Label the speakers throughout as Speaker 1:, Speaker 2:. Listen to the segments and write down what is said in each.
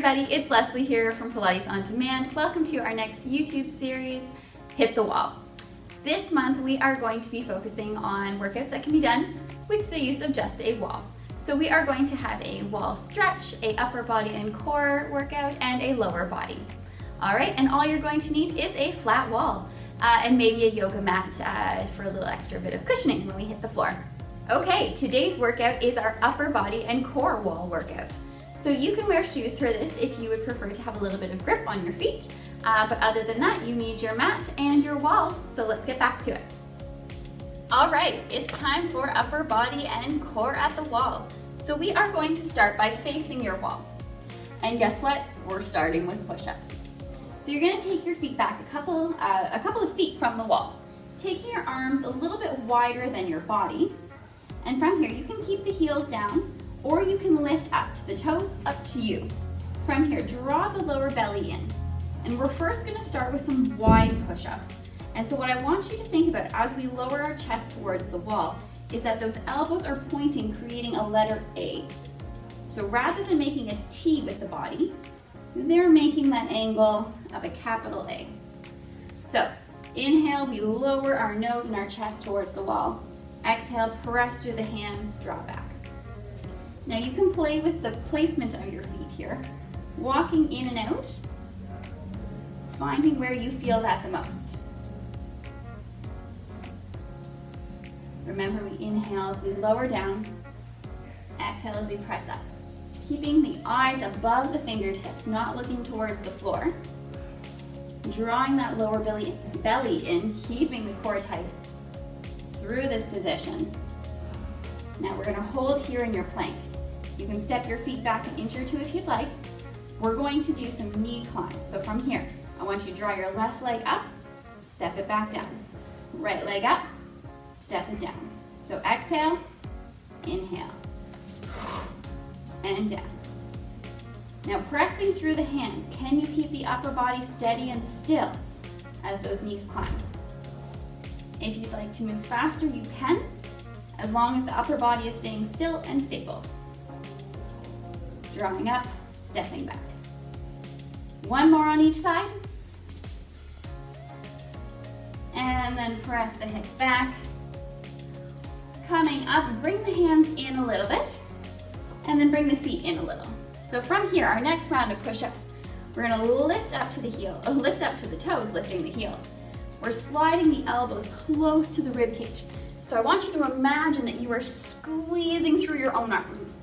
Speaker 1: everybody, it's Leslie here from Pilates On Demand. Welcome to our next YouTube series, Hit the Wall. This month we are going to be focusing on workouts that can be done with the use of just a wall. So we are going to have a wall stretch, a upper body and core workout, and a lower body. All right, and all you're going to need is a flat wall and maybe a yoga mat for a little extra bit of cushioning when we hit the floor. Okay, today's workout is our upper body and core wall workout. So you can wear shoes for this if you would prefer to have a little bit of grip on your feet, but other than that, you need your mat and your wall. So let's get back to it. All right, it's time for upper body and core at the wall. So we are going to start by facing your wall. And guess what? We're starting with push-ups. So you're gonna take your feet back a couple of feet from the wall, taking your arms a little bit wider than your body. And from here, you can keep the heels down, or you can lift up to the toes, up to you. From here, draw the lower belly in. And we're first gonna start with some wide push-ups. And so what I want you to think about as we lower our chest towards the wall is that those elbows are pointing, creating a letter A. So rather than making a T with the body, they're making that angle of a capital A. So inhale, we lower our nose and our chest towards the wall. Exhale, press through the hands, draw back. Now you can play with the placement of your feet here, walking in and out, finding where you feel that the most. Remember, we inhale as we lower down, exhale as we press up. Keeping the eyes above the fingertips, not looking towards the floor. Drawing that lower belly in, keeping the core tight through this position. Now we're gonna hold here in your plank. You can step your feet back an inch or two if you'd like. We're going to do some knee climbs. So from here, I want you to draw your left leg up, step it back down. Right leg up, step it down. So exhale, inhale, and down. Now pressing through the hands, can you keep the upper body steady and still as those knees climb? If you'd like to move faster, you can, as long as the upper body is staying still and stable. Drawing up, stepping back. One more on each side. And then press the hips back. Coming up, bring the hands in a little bit, and then bring the feet in a little. So from here, our next round of push-ups, we're gonna lift up to the toes, lifting the heels. We're sliding the elbows close to the rib cage. So I want you to imagine that you are squeezing through your own arms.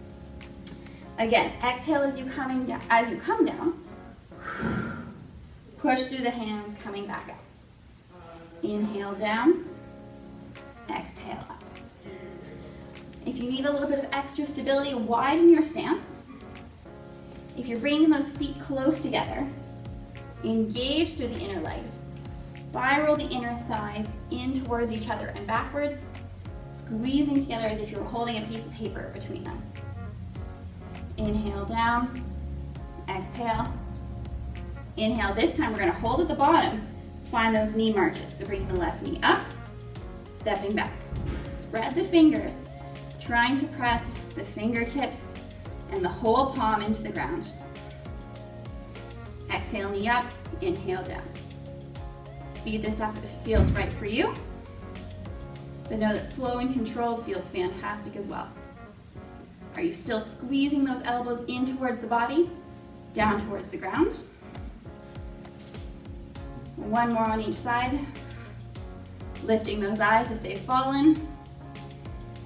Speaker 1: Again, exhale as you come down. Push through the hands, coming back up. Inhale down, exhale up. If you need a little bit of extra stability, widen your stance. If you're bringing those feet close together, engage through the inner legs. Spiral the inner thighs in towards each other and backwards, squeezing together as if you were holding a piece of paper between them. Inhale down, exhale. Inhale, this time we're gonna hold at the bottom, find those knee marches. So bring the left knee up, stepping back. Spread the fingers, trying to press the fingertips and the whole palm into the ground. Exhale, knee up, inhale down. Speed this up if it feels right for you. But know that slow and controlled feels fantastic as well. Are you still squeezing those elbows in towards the body, down towards the ground? One more on each side. Lifting those eyes if they've fallen.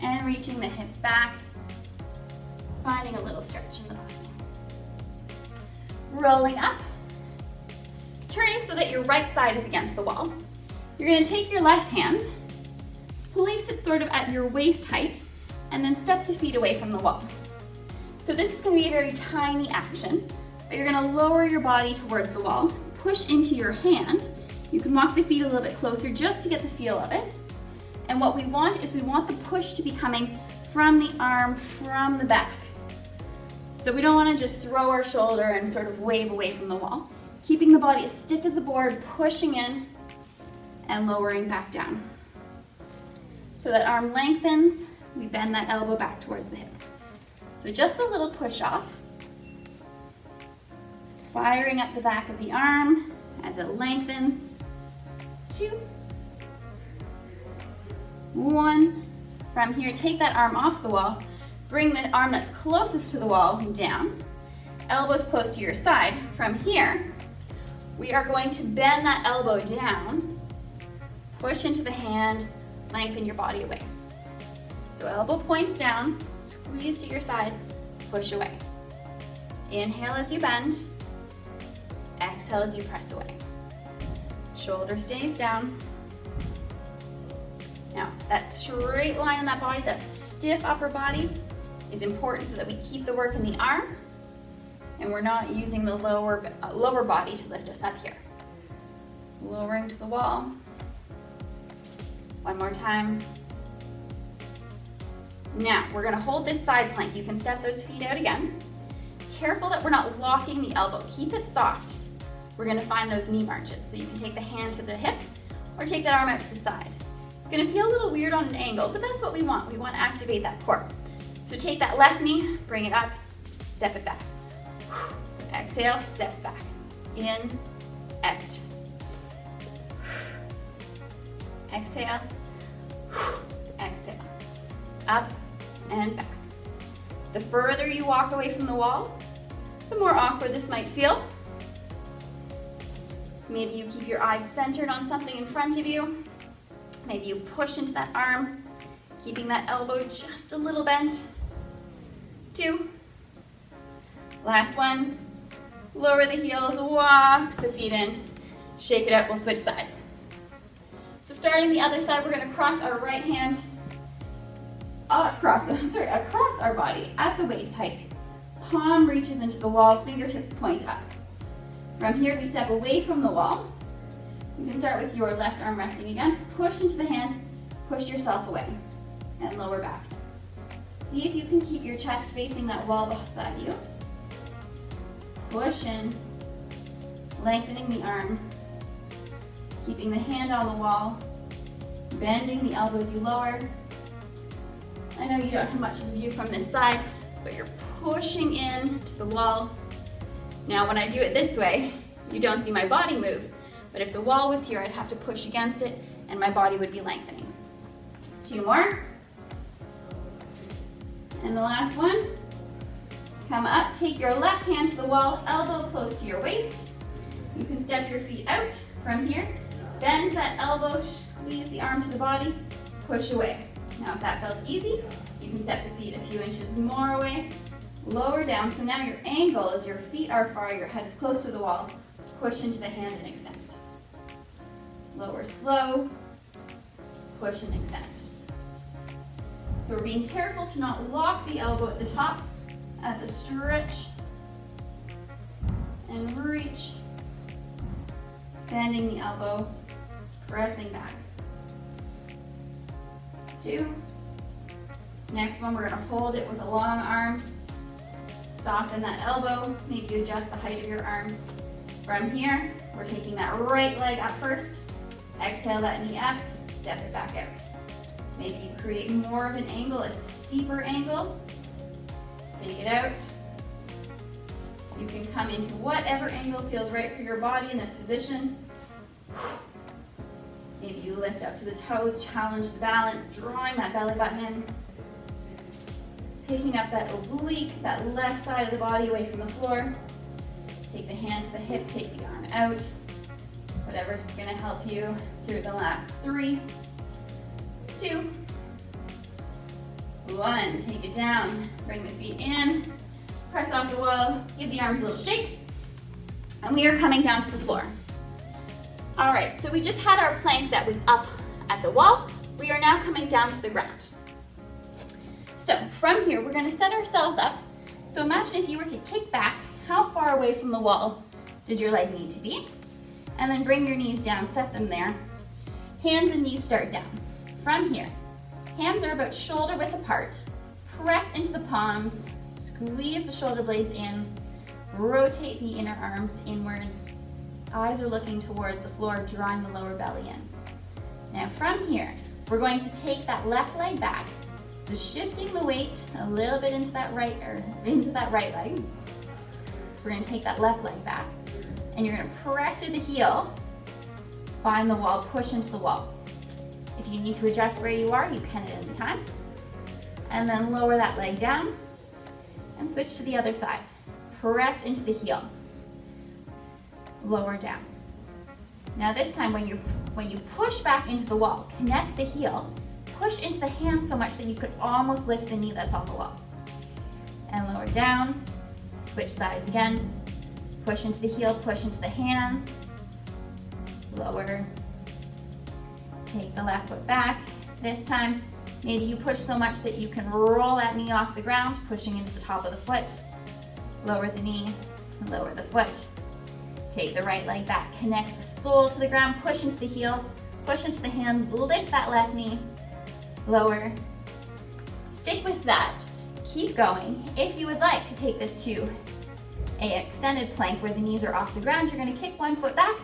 Speaker 1: And reaching the hips back. Finding a little stretch in the body. Rolling up. Turning so that your right side is against the wall. You're gonna take your left hand, place it sort of at your waist height, and then step the feet away from the wall. So this is gonna be a very tiny action, but you're gonna lower your body towards the wall, push into your hand. You can walk the feet a little bit closer just to get the feel of it. And what we want is we want the push to be coming from the arm, from the back. So we don't wanna just throw our shoulder and sort of wave away from the wall. Keeping the body as stiff as a board, pushing in and lowering back down. So that arm lengthens, we bend that elbow back towards the hip. So just a little push off. Firing up the back of the arm as it lengthens. 2, 1. From here, take that arm off the wall. Bring the arm that's closest to the wall down. Elbows close to your side. From here, we are going to bend that elbow down, push into the hand, lengthen your body away. So elbow points down, squeeze to your side, push away. Inhale as you bend, exhale as you press away. Shoulder stays down. Now, that straight line in that body, that stiff upper body, is important so that we keep the work in the arm and we're not using the lower body to lift us up here. Lowering to the wall. One more time. Now, we're gonna hold this side plank. You can step those feet out again. Careful that we're not locking the elbow. Keep it soft. We're gonna find those knee marches. So you can take the hand to the hip or take that arm out to the side. It's gonna feel a little weird on an angle, but that's what we want. We wanna activate that core. So take that left knee, bring it up, step it back. Exhale, step it back. In, out. Exhale, exhale. Up and back. The further you walk away from the wall, the more awkward this might feel. Maybe you keep your eyes centered on something in front of you. Maybe you push into that arm, keeping that elbow just a little bent. 2. Last one. Lower the heels, walk the feet in, shake it out, we'll switch sides. So starting the other side, we're gonna cross our right hand across our body at the waist height. Palm reaches into the wall, fingertips point up. From here, we step away from the wall. You can start with your left arm resting against, push into the hand, push yourself away, and lower back. See if you can keep your chest facing that wall beside you. Push in, lengthening the arm, keeping the hand on the wall, bending the elbows you lower. I know you don't have much of a view from this side, but you're pushing in to the wall. Now when I do it this way, you don't see my body move, but if the wall was here, I'd have to push against it and my body would be lengthening. 2 more. And the last one. Come up, take your left hand to the wall, elbow close to your waist. You can step your feet out from here, bend that elbow, squeeze the arm to the body, push away. Now if that felt easy, you can step the feet a few inches more away, lower down. So now your angle is your feet are far, your head is close to the wall. Push into the hand and extend. Lower slow, push and extend. So we're being careful to not lock the elbow at the top, at the stretch, and reach, bending the elbow, pressing back. 2. Next one, we're gonna hold it with a long arm, soften that elbow, maybe you adjust the height of your arm. From here, we're taking that right leg up first, exhale that knee up, step it back out. Maybe you create more of an angle, a steeper angle. Take it out. You can come into whatever angle feels right for your body in this position. Maybe you lift up to the toes, challenge the balance, drawing that belly button in. Picking up that oblique, that left side of the body away from the floor. Take the hand to the hip, take the arm out. Whatever's gonna help you through the last 3, 2, 1. Take it down, bring the feet in, press off the wall, give the arms a little shake, and we are coming down to the floor. All right, so we just had our plank that was up at the wall. We are now coming down to the ground. So from here, we're gonna set ourselves up. So imagine if you were to kick back, how far away from the wall does your leg need to be? And then bring your knees down, set them there. Hands and knees start down. From here, hands are about shoulder width apart. Press into the palms, squeeze the shoulder blades in, rotate the inner arms inwards. Eyes are looking towards the floor, drawing the lower belly in. Now from here, we're going to take that left leg back. So shifting the weight a little bit into that right leg. we're gonna take that left leg back and you're gonna press through the heel, find the wall, push into the wall. If you need to adjust where you are, you can at any time. And then lower that leg down and switch to the other side. Press into the heel, lower down. Now this time when you push back into the wall, connect the heel, push into the hand so much that you could almost lift the knee that's on the wall. And lower down, switch sides again, push into the heel, push into the hands, lower, take the left foot back. This time, maybe you push so much that you can roll that knee off the ground, pushing into the top of the foot, lower the knee, lower the foot. Take the right leg back, connect the sole to the ground, push into the heel, push into the hands, lift that left knee, lower. Stick with that, keep going. If you would like to take this to an extended plank where the knees are off the ground, you're gonna kick one foot back,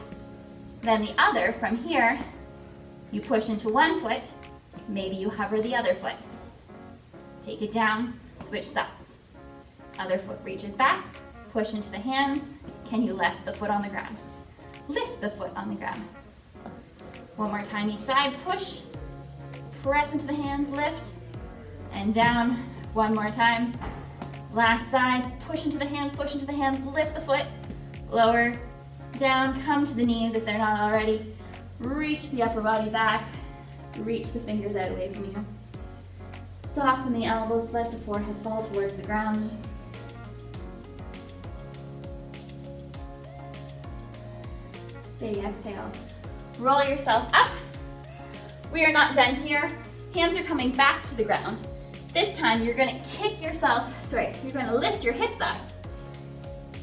Speaker 1: then the other. From here, you push into one foot, maybe you hover the other foot. Take it down, switch sides. Other foot reaches back, push into the hands. Can you lift the foot on the ground? Lift the foot on the ground. One more time each side, push, press into the hands, lift, and down. One more time. Last side, push into the hands, lift the foot, lower, down, come to the knees if they're not already. Reach the upper body back, reach the fingers out away from you. Soften the elbows, let the forehead fall towards the ground. Big exhale. Roll yourself up. We are not done here. Hands are coming back to the ground. This time you're gonna you're gonna lift your hips up.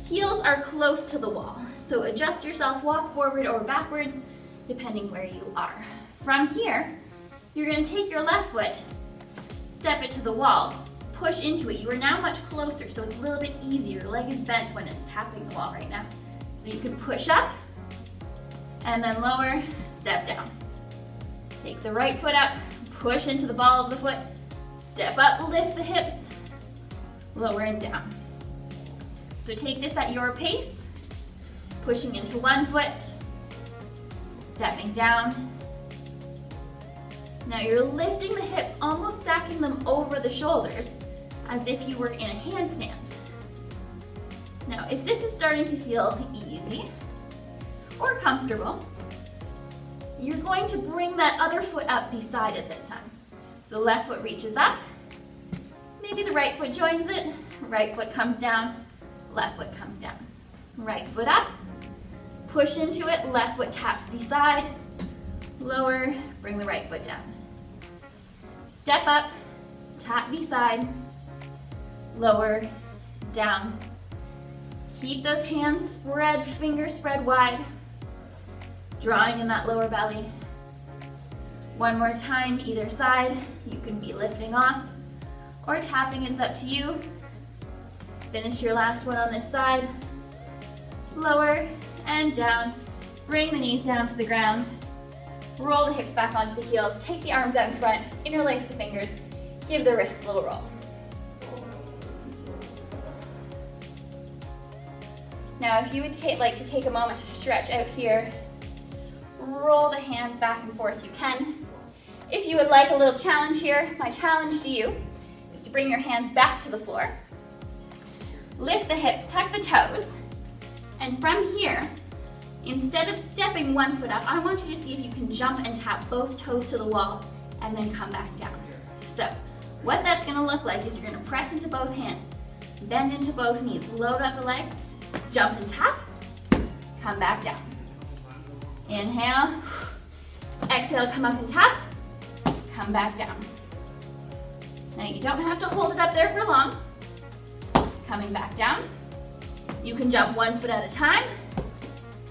Speaker 1: Heels are close to the wall. So adjust yourself, walk forward or backwards, depending where you are. From here, you're gonna take your left foot, step it to the wall, push into it. You are now much closer, so it's a little bit easier. Your leg is bent when it's tapping the wall right now. So you can push up, and then lower, step down. Take the right foot up, push into the ball of the foot, step up, lift the hips, lower and down. So take this at your pace, pushing into one foot, stepping down. Now you're lifting the hips, almost stacking them over the shoulders as if you were in a handstand. Now, if this is starting to feel easy or comfortable, you're going to bring that other foot up beside it this time. So left foot reaches up, maybe the right foot joins it, right foot comes down, left foot comes down. Right foot up, push into it, left foot taps beside, lower, bring the right foot down. Step up, tap beside, lower, down. Keep those hands spread, fingers spread wide, drawing in that lower belly. One more time, either side. You can be lifting off or tapping, it's up to you. Finish your last one on this side. Lower and down. Bring the knees down to the ground. Roll the hips back onto the heels. Take the arms out in front. Interlace the fingers. Give the wrists a little roll. Now, if you would like to take a moment to stretch out here, roll the hands back and forth, you can. If you would like a little challenge here, my challenge to you is to bring your hands back to the floor. Lift the hips, tuck the toes, and from here, instead of stepping one foot up, I want you to see if you can jump and tap both toes to the wall and then come back down. So, what that's gonna look like is you're gonna press into both hands, bend into both knees, load up the legs, jump and tap, come back down. Inhale, exhale, come up and tap, come back down. Now you don't have to hold it up there for long. Coming back down. You can jump one foot at a time,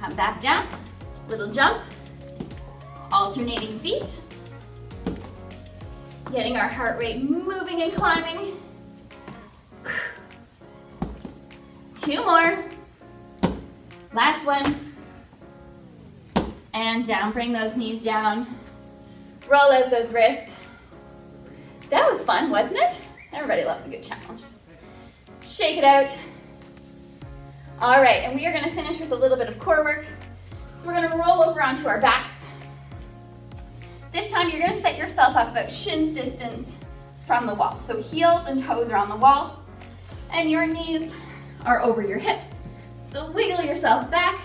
Speaker 1: come back down, little jump, alternating feet, getting our heart rate moving and climbing. 2 more, last one, and down, bring those knees down, roll out those wrists. That was fun, wasn't it? Everybody loves a good challenge. Shake it out. All right, and we are gonna finish with a little bit of core work. So we're gonna roll over onto our backs. This time you're gonna set yourself up about shin's distance from the wall. So heels and toes are on the wall, and your knees are over your hips. So wiggle yourself back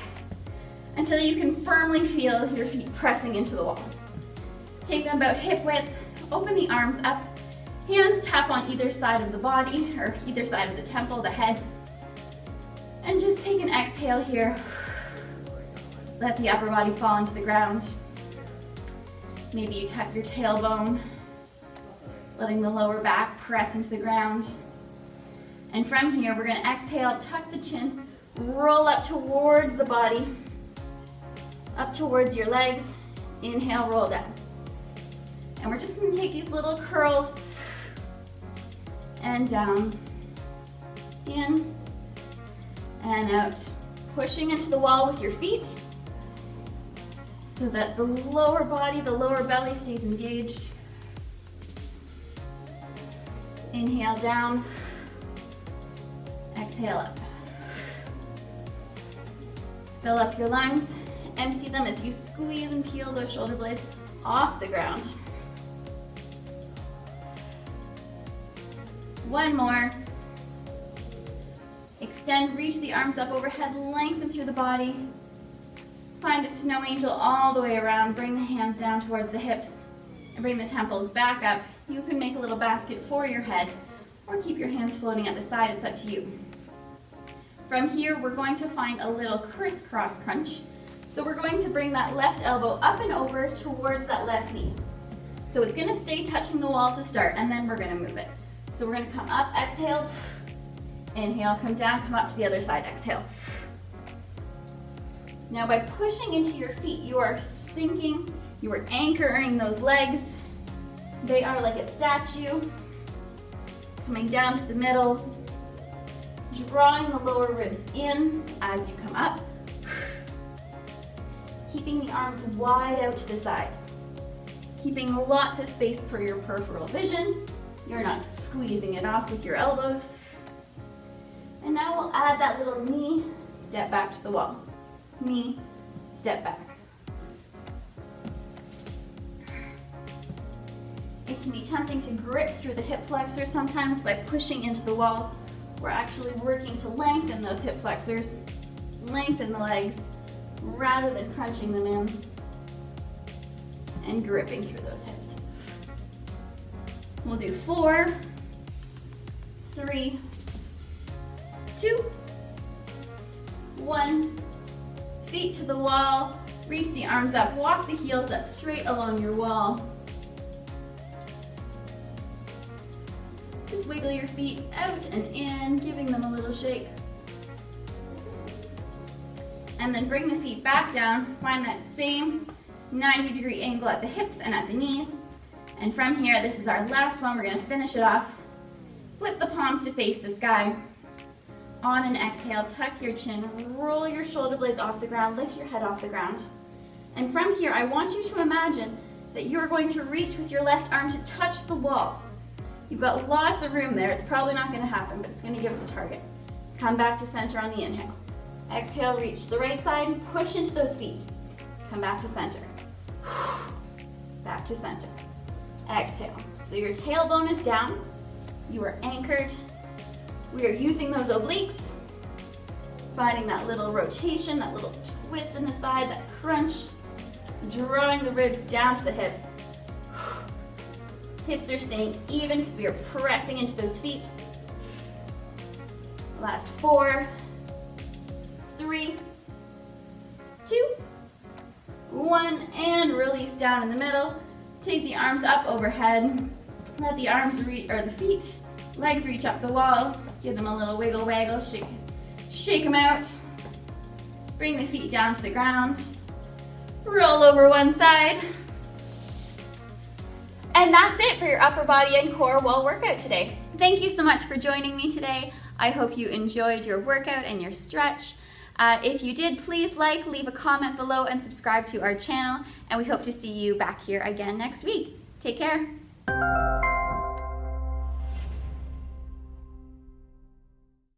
Speaker 1: until you can firmly feel your feet pressing into the wall. Take them about hip width, open the arms up, hands tap on either side of the body, or either side of the temple, the head. And just take an exhale here. Let the upper body fall into the ground. Maybe you tuck your tailbone, letting the lower back press into the ground. And from here, we're gonna exhale, tuck the chin, roll up towards the body, up towards your legs. Inhale, roll down. And we're just gonna take these little curls and down, in, and out, pushing into the wall with your feet so that the lower body, the lower belly stays engaged. Inhale down, exhale up. Fill up your lungs, empty them as you squeeze and peel those shoulder blades off the ground. One more. Extend, reach the arms up overhead, lengthen through the body. Find a snow angel all the way around. Bring the hands down towards the hips and bring the temples back up. You can make a little basket for your head or keep your hands floating at the side. It's up to you. From here, we're going to find a little crisscross crunch. So we're going to bring that left elbow up and over towards that left knee. So it's gonna stay touching the wall to start, and then we're gonna move it. So we're gonna come up, exhale, inhale, come down, come up to the other side, exhale. Now by pushing into your feet, you are sinking, you are anchoring those legs. They are like a statue, coming down to the middle, drawing the lower ribs in as you come up, keeping the arms wide out to the sides, keeping lots of space for your peripheral vision. You're not squeezing it off with your elbows. And now we'll add that little knee step back to the wall. Knee, step back. It can be tempting to grip through the hip flexors sometimes by pushing into the wall. We're actually working to lengthen those hip flexors, lengthen the legs, rather than crunching them in and gripping through those hips. We'll do 4, 3, 2, 1. Feet to the wall, reach the arms up, walk the heels up straight along your wall. Just wiggle your feet out and in, giving them a little shake. And then bring the feet back down, find that same 90-degree angle at the hips and at the knees. And from here, this is our last one, we're gonna finish it off. Flip the palms to face the sky. On an exhale, tuck your chin, roll your shoulder blades off the ground, lift your head off the ground. And from here, I want you to imagine that you're going to reach with your left arm to touch the wall. You've got lots of room there. It's probably not gonna happen, but it's gonna give us a target. Come back to center on the inhale. Exhale, reach the right side, push into those feet. Come back to center. Back to center. Exhale. So your tailbone is down. You are anchored. We are using those obliques, finding that little rotation, that little twist in the side, that crunch, drawing the ribs down to the hips. Hips are staying even because we are pressing into those feet. Last 4, 3, 2, 1, and release down in the middle. Take the arms up overhead. Let the arms reach, or the feet, legs reach up the wall. Give them a little wiggle waggle, shake them out. Bring the feet down to the ground. Roll over one side. And that's it for your upper body and core wall workout today. Thank you so much for joining me today. I hope you enjoyed your workout and your stretch. If you did, please leave a comment below and subscribe to our channel. And we hope to see you back here again next week. Take care.